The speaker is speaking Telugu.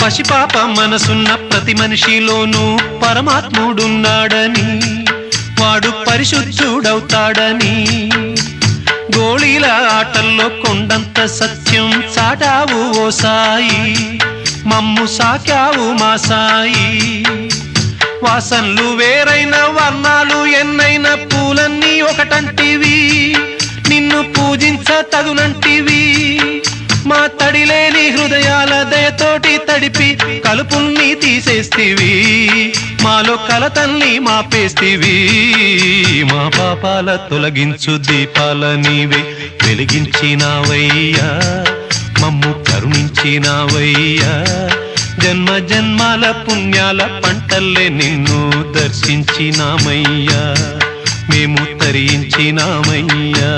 పసిపాప మనసున్న ప్రతి మనిషిలోనూ పరమాత్ముడున్నాడని, వాడు పరిశుద్ధుడవుతాడని, గోళీల ఆటల్లో కొండంత సత్యం చాటావు ఓ సాయి, మమ్ము సాకావు మా సాయి. వాసనలు వేరైన వర్ణాలు ఎన్నైన పూలన్నీ ఒకటంటివి, నిన్ను పూజించ తగునంటివి. మా తడిలేని హృదయాల దయతోటి తడిపి కలుపుల్ని తీసేస్తివి, మాలో కలతల్ని మాపేస్తివి. మా పాపాల తొలగించు దీపాల నీవే వెలిగించినావయ్యా, మమ్ము కరుణించినావయ్యా. జన్మ జన్మాల పుణ్యాల పంటల్లే నిన్ను దర్శించినామయ్యా, మేము తరించినామయ్యా.